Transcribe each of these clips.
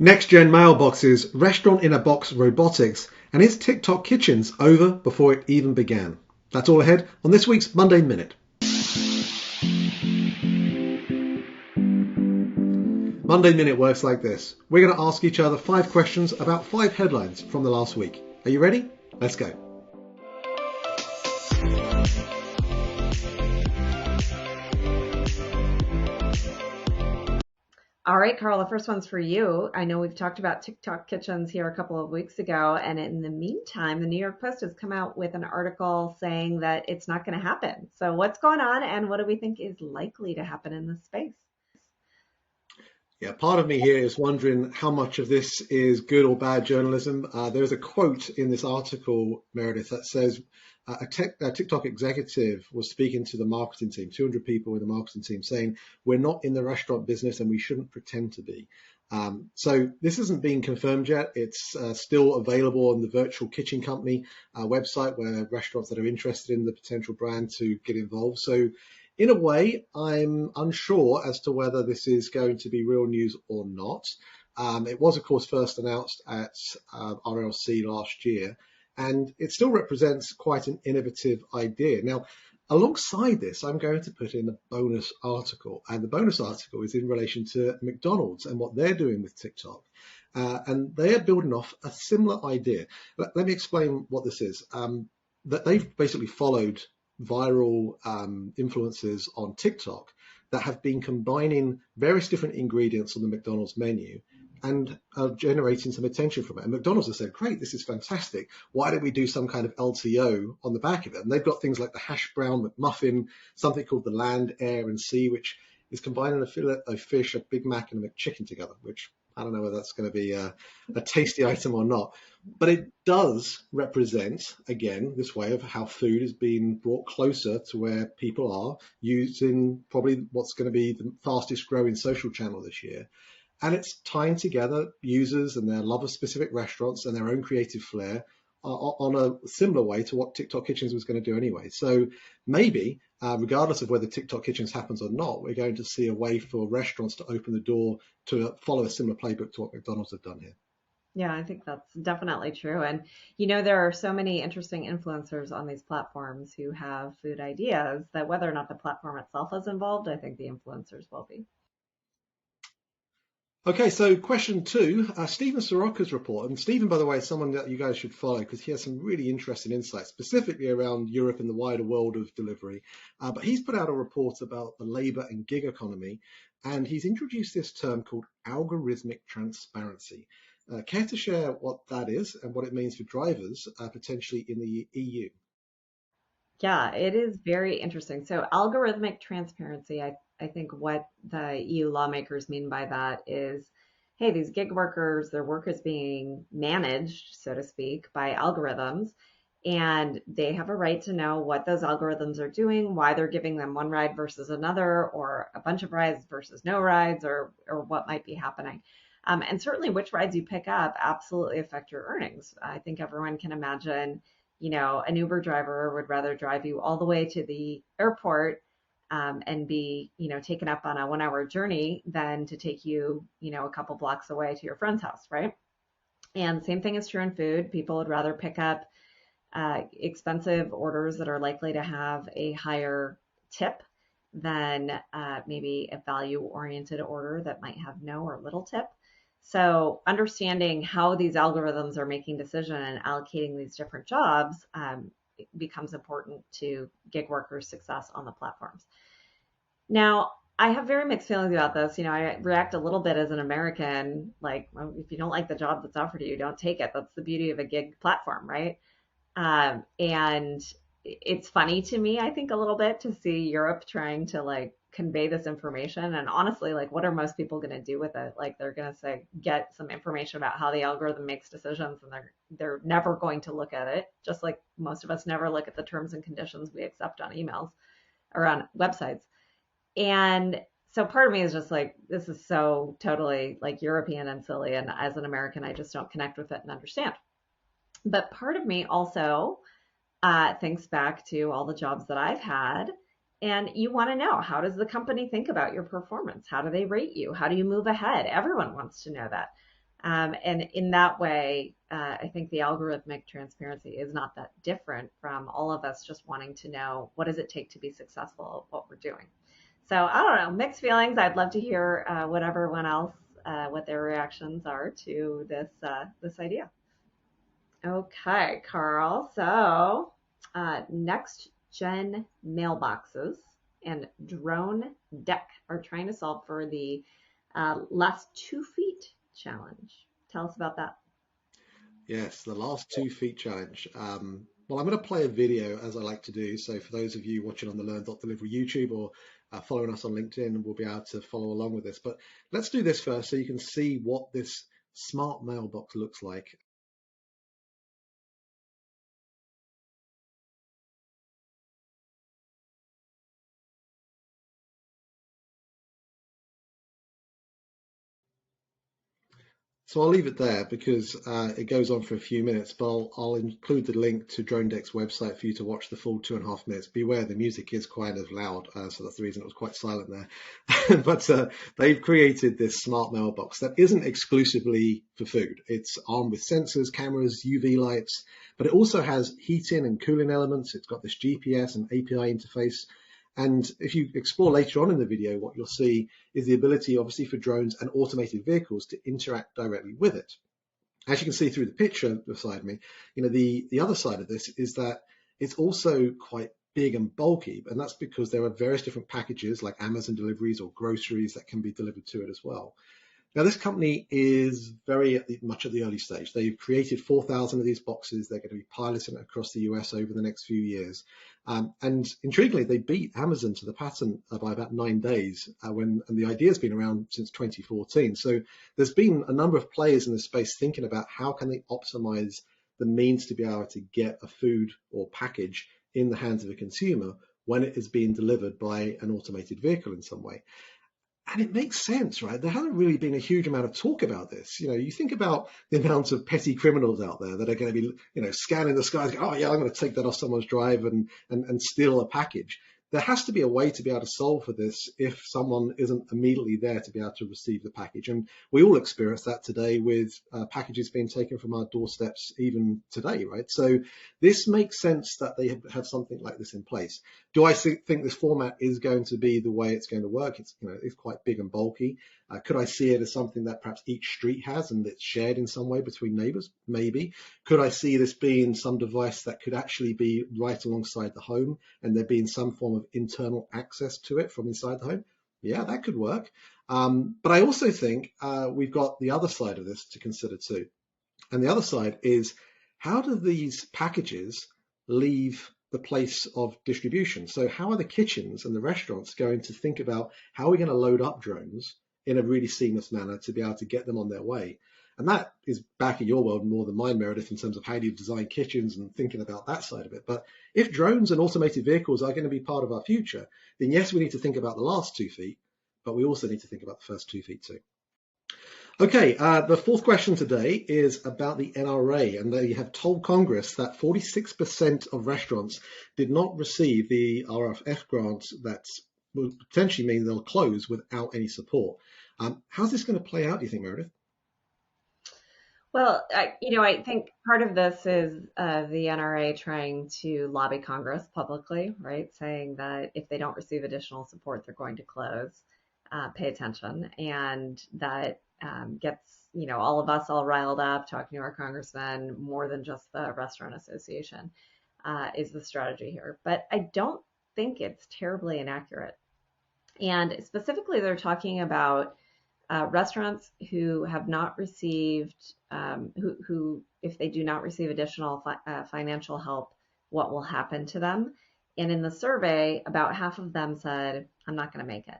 NextGen Mailboxes, Restaurant in a Box Robotics, and is TikTok Kitchens over before it even began? That's all ahead on this week's Monday Minute. Monday Minute works like this. We're going to ask each other 5 questions about 5 headlines from the last week. Are you ready? Let's go. All right, Carl, the first one's for you. I know we've talked about TikTok kitchens here a couple of weeks ago, and in the meantime, the New York Post has come out with an article saying that it's not going to happen. So what's going on, and what do we think is likely to happen in this space? Yeah, part of me here is wondering how much of this is good or bad journalism. There's a quote in this article, Meredith, that says a TikTok executive was speaking to the marketing team, 200 people in the marketing team, saying, we're not in the restaurant business and we shouldn't pretend to be. So this isn't being confirmed yet. It's still available on the Virtual Kitchen Company website, where restaurants that are interested in the potential brand to get involved. So in a way, I'm unsure as to whether this is going to be real news or not. It was, of course, first announced at RLC last year, and it still represents quite an innovative idea. Now, alongside this, I'm going to put in a bonus article, and the bonus article is in relation to McDonald's and what they're doing with TikTok. And they are building off a similar idea. Let me explain what this is. That they've basically followed viral influencers on TikTok that have been combining various different ingredients on the McDonald's menu and are generating some attention from it. And McDonald's has said, great, this is fantastic. Why don't we do some kind of LTO on the back of it? And they've got things like the hash brown McMuffin, something called the Land, Air and Sea, which is combining a fillet of fish, a Big Mac and a McChicken together, which I don't know whether that's going to be a tasty item or not. But it does represent, again, this way of how food is being brought closer to where people are, using probably what's going to be the fastest growing social channel this year. And it's tying together users and their love of specific restaurants and their own creative flair on a similar way to what TikTok Kitchens was going to do anyway. So maybe, regardless of whether TikTok Kitchens happens or not, we're going to see a way for restaurants to open the door to follow a similar playbook to what McDonald's have done here. Yeah, I think that's definitely true. And there are so many interesting influencers on these platforms who have food ideas that whether or not the platform itself is involved, I think the influencers will be. Okay, so question 2, Stephan Soroka's report. And Stephan, by the way, is someone that you guys should follow because he has some really interesting insights, specifically around Europe and the wider world of delivery. But he's put out a report about the labor and gig economy, and he's introduced this term called algorithmic transparency. Care to share what that is and what it means for drivers potentially in the EU? Yeah, it is very interesting. So algorithmic transparency, I think what the EU lawmakers mean by that is, hey, these gig workers, their work is being managed, so to speak, by algorithms, and they have a right to know what those algorithms are doing, why they're giving them one ride versus another, or a bunch of rides versus no rides, or what might be happening. And certainly which rides you pick up absolutely affect your earnings. I think everyone can imagine, an Uber driver would rather drive you all the way to the airport and be, taken up on a 1-hour journey than to take you, a couple blocks away to your friend's house, right? And same thing is true in food. People would rather pick up expensive orders that are likely to have a higher tip than maybe a value-oriented order that might have no or little tip. So understanding how these algorithms are making decisions and allocating these different jobs becomes important to gig workers' success on the platforms. Now, I have very mixed feelings about this. I react a little bit as an American, like, well, if you don't like the job that's offered to you, don't take it. That's the beauty of a gig platform, right? And it's funny to me, I think, a little bit to see Europe trying to convey this information. And honestly, what are most people going to do with it? They're going to say, get some information about how the algorithm makes decisions, and they're never going to look at it, just like most of us never look at the terms and conditions we accept on emails or on websites. And so part of me is just this is so totally European and silly. And as an American, I just don't connect with it and understand. But part of me also thinks back to all the jobs that I've had. And you want to know, how does the company think about your performance? How do they rate you? How do you move ahead? Everyone wants to know that. And in that way, I think the algorithmic transparency is not that different from all of us just wanting to know what does it take to be successful at what we're doing. So I don't know, mixed feelings. I'd love to hear what everyone else, what their reactions are to this idea. Okay, Carl. So NextGen Mailboxes and DroneDek are trying to solve for the last 2 feet challenge. Tell us about that. Yes, the last 2 feet challenge. Well, I'm going to play a video as I like to do. So for those of you watching on the Learn.Delivery YouTube or following us on LinkedIn, we'll be able to follow along with this. But let's do this first so you can see what this smart mailbox looks like. So I'll leave it there because it goes on for a few minutes, but I'll include the link to DroneDek's website for you to watch the full 2.5 minutes. Beware, the music is quite of loud, so that's the reason it was quite silent there. But they've created this smart mailbox that isn't exclusively for food. It's armed with sensors, cameras, UV lights, but it also has heating and cooling elements. It's got this GPS and API interface. And if you explore later on in the video, what you'll see is the ability, obviously, for drones and automated vehicles to interact directly with it. As you can see through the picture beside me, the other side of this is that it's also quite big and bulky, and that's because there are various different packages like Amazon deliveries or groceries that can be delivered to it as well. Now, this company is very much at the early stage. They've created 4,000 of these boxes. They're going to be piloting it across the US over the next few years. And intriguingly, they beat Amazon to the patent by about 9 days, and the idea has been around since 2014. So there's been a number of players in this space thinking about how can they optimize the means to be able to get a food or package in the hands of a consumer when it is being delivered by an automated vehicle in some way. And it makes sense, right? There hasn't really been a huge amount of talk about this. You think about the amount of petty criminals out there that are going to be, scanning the skies, oh yeah, I'm going to take that off someone's drive and steal a package. There has to be a way to be able to solve for this if someone isn't immediately there to be able to receive the package. And we all experience that today with packages being taken from our doorsteps even today, right? So this makes sense that they have something like this in place. Do I think this format is going to be the way it's going to work? It's quite big and bulky. Could I see it as something that perhaps each street has and it's shared in some way between neighbors? Maybe. Could I see this being some device that could actually be right alongside the home and there being some form of internal access to it from inside the home? Yeah, that could work. But I also think we've got the other side of this to consider too. And the other side is, how do these packages leave the place of distribution? So how are the kitchens and the restaurants going to think about how are we going to load up drones in a really seamless manner to be able to get them on their way? And that is back in your world more than mine, Meredith, in terms of how do you design kitchens and thinking about that side of it. But if drones and automated vehicles are going to be part of our future, then yes, we need to think about the last 2 feet, but we also need to think about the first 2 feet too. Okay, the fourth question today is about the NRA, and they have told Congress that 46% of restaurants did not receive the RFF grants that will potentially mean they'll close without any support. How's this going to play out, do you think, Meredith? Well, I think part of this is the NRA trying to lobby Congress publicly, right? Saying that if they don't receive additional support, they're going to close. Pay attention. And that gets, all of us all riled up, talking to our congressmen, more than just the Restaurant Association is the strategy here. But I don't think it's terribly inaccurate. And specifically, they're talking about restaurants who have not received, who, if they do not receive additional financial help, what will happen to them? And in the survey, about half of them said, I'm not going to make it.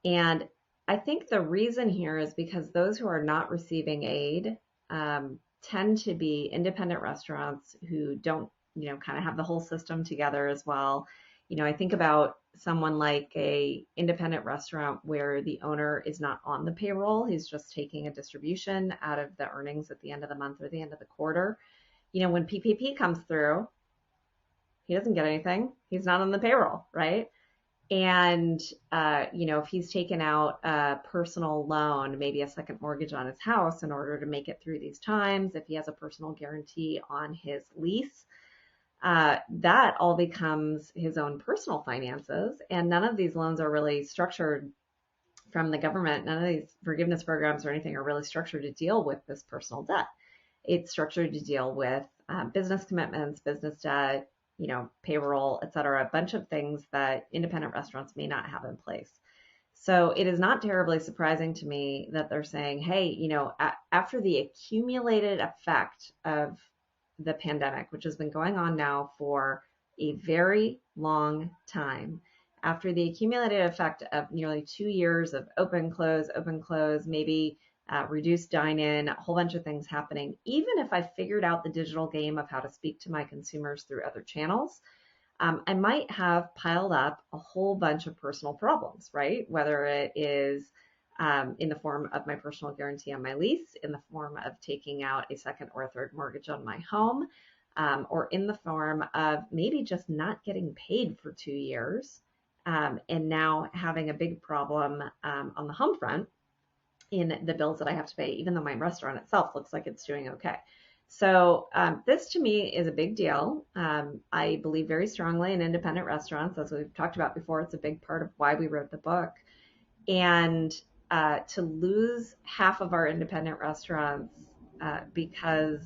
And I think the reason here is because those who are not receiving aid tend to be independent restaurants who don't, kind of have the whole system together as well. I think about someone like a independent restaurant where the owner is not on the payroll. He's just taking a distribution out of the earnings at the end of the month or the end of the quarter. When PPP comes through, he doesn't get anything. He's not on the payroll, right? And, if he's taken out a personal loan, maybe a second mortgage on his house in order to make it through these times, if he has a personal guarantee on his lease, that all becomes his own personal finances. And none of these loans are really structured from the government. None of these forgiveness programs or anything are really structured to deal with this personal debt. It's structured to deal with business commitments, business debt, payroll, et cetera, a bunch of things that independent restaurants may not have in place. So it is not terribly surprising to me that they're saying, hey, after the accumulated effect of the pandemic, which has been going on now for a very long time, after the accumulated effect of nearly 2 years of open, close, maybe reduced dine-in, a whole bunch of things happening. Even if I figured out the digital game of how to speak to my consumers through other channels, I might have piled up a whole bunch of personal problems, right? Whether it is in the form of my personal guarantee on my lease, in the form of taking out a second or third mortgage on my home, or in the form of maybe just not getting paid for 2 years, and now having a big problem on the home front in the bills that I have to pay, even though my restaurant itself looks like it's doing okay. So this to me is a big deal. I believe very strongly in independent restaurants. As we've talked about before, it's a big part of why we wrote the book. And to lose half of our independent restaurants because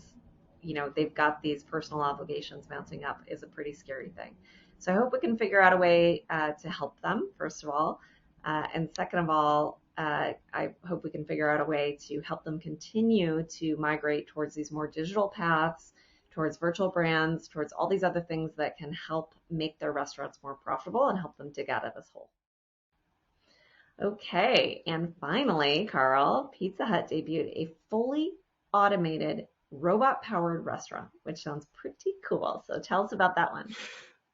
they've got these personal obligations mounting up is a pretty scary thing. So I hope we can figure out a way to help them, first of all. And second of all, I hope we can figure out a way to help them continue to migrate towards these more digital paths, towards virtual brands, towards all these other things that can help make their restaurants more profitable and help them dig out of this hole. Okay, and finally, Carl, Pizza Hut debuted a fully automated robot-powered restaurant, which sounds pretty cool. So tell us about that one.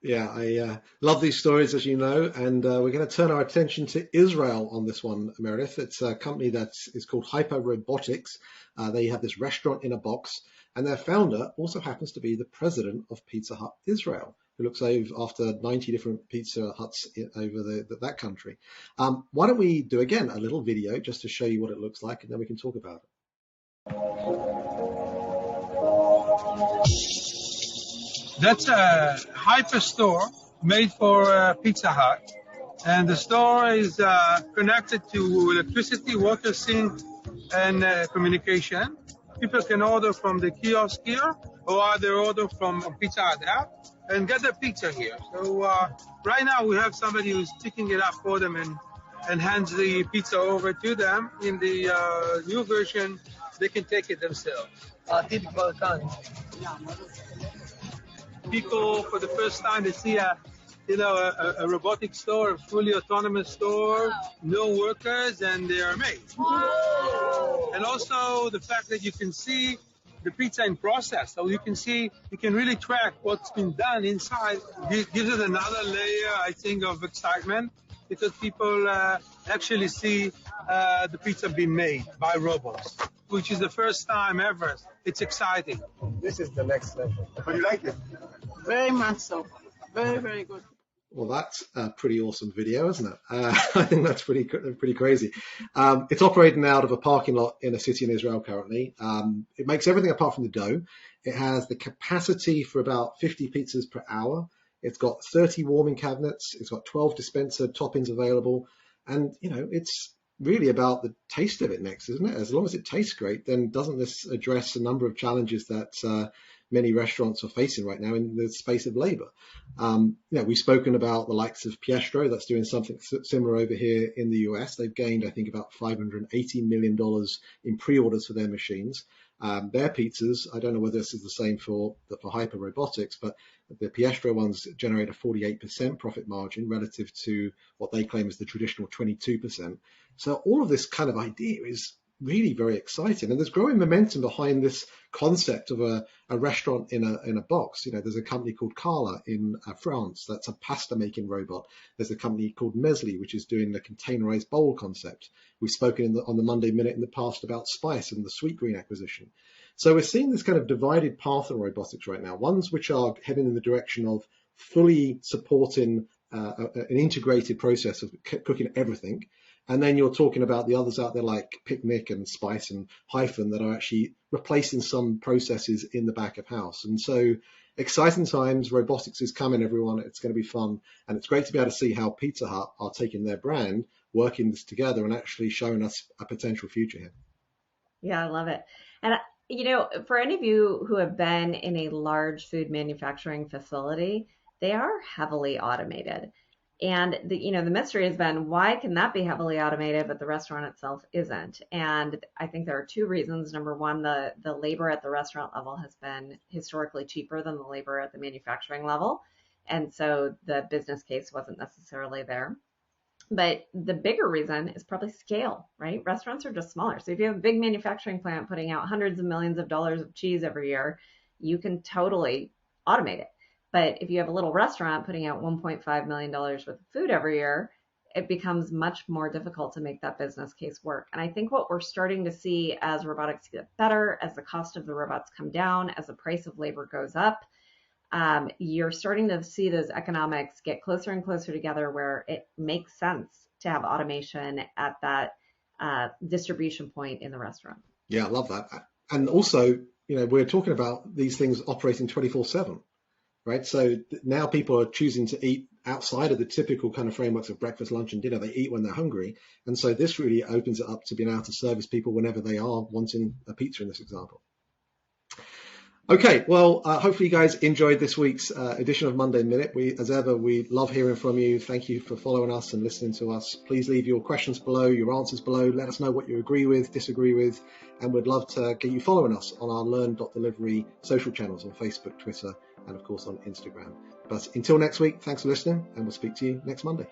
Yeah, I love these stories, as you know, and we're going to turn our attention to Israel on this one, Meredith. It's a company that is called Hyper Robotics. They have this restaurant in a box, and their founder also happens to be the president of Pizza Hut Israel, who looks after 90 different Pizza Huts over that country. Why don't we do, again, a little video just to show you what it looks like, and then we can talk about it. That's a hyper store made for Pizza Hut. And the store is connected to electricity, water, sink, and communication. People can order from the kiosk here or either order from Pizza Hut app and get their pizza here. So right now we have somebody who's picking it up for them and hands the pizza over to them. In the new version, they can take it themselves. Typical kind. People, for the first time, they see a robotic store, a fully autonomous store, no workers, and they are amazed. And also the fact that you can see the pizza in process, so you can really track what's been done inside. Gives it another layer, I think, of excitement, because people actually see the pizza being made by robots, which is the first time ever. It's exciting. This is the next level. How do you like it? Very much so. Very, very good. Well, that's a pretty awesome video, isn't it? I think that's pretty crazy. It's operating out of a parking lot in a city in Israel currently. It makes everything apart from the dough. It has the capacity for about 50 pizzas per hour. It's got 30 warming cabinets. It's got 12 dispenser toppings available. And, it's really about the taste of it next, isn't it? As long as it tastes great, then doesn't this address a number of challenges that many restaurants are facing right now in the space of labor? We've spoken about the likes of Piestro that's doing something similar over here in the US. They've gained, I think, about $580 million in pre-orders for their machines. Their pizzas, I don't know whether this is the same for Hyper Robotics, but the Piestro ones generate a 48% profit margin relative to what they claim is the traditional 22%. So all of this kind of idea is really very exciting, and there's growing momentum behind this concept of a restaurant in a box. There's a company called Carla in France that's a pasta making robot. There's a company called Mesli, which is doing the containerized bowl concept. We've spoken on the Monday Minute in the past about Spice and the Sweetgreen acquisition. So we're seeing this kind of divided path in robotics right now, ones which are heading in the direction of fully supporting an integrated process of cooking everything. And then you're talking about the others out there like Picnic and Spice and Hyphen that are actually replacing some processes in the back of house. And so exciting times, robotics is coming, everyone. It's going to be fun. And it's great to be able to see how Pizza Hut are taking their brand, working this together and actually showing us a potential future here. Yeah, I love it. And, for any of you who have been in a large food manufacturing facility, they are heavily automated. And the mystery has been, why can that be heavily automated, but the restaurant itself isn't? And I think there are two reasons. Number one, the labor at the restaurant level has been historically cheaper than the labor at the manufacturing level. And so the business case wasn't necessarily there. But the bigger reason is probably scale, right? Restaurants are just smaller. So if you have a big manufacturing plant putting out hundreds of millions of dollars of cheese every year, you can totally automate it. But if you have a little restaurant putting out $1.5 million worth of food every year, it becomes much more difficult to make that business case work. And I think what we're starting to see as robotics get better, as the cost of the robots come down, as the price of labor goes up, you're starting to see those economics get closer and closer together where it makes sense to have automation at that distribution point in the restaurant. Yeah, I love that. And also, we're talking about these things operating 24/7. Right. So now people are choosing to eat outside of the typical kind of frameworks of breakfast, lunch and dinner. They eat when they're hungry. And so this really opens it up to being able to service people whenever they are wanting a pizza in this example. Okay, well, hopefully you guys enjoyed this week's edition of Monday Minute. As ever, we love hearing from you. Thank you for following us and listening to us. Please leave your questions below, your answers below. Let us know what you agree with, disagree with, and we'd love to get you following us on our Learn.Delivery social channels on Facebook, Twitter, and of course on Instagram. But until next week, thanks for listening, and we'll speak to you next Monday.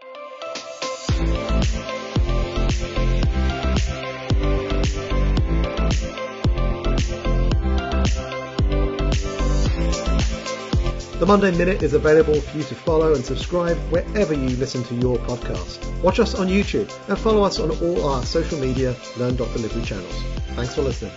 The Monday Minute is available for you to follow and subscribe wherever you listen to your podcast. Watch us on YouTube and follow us on all our social media Learn.Delivery channels. Thanks for listening.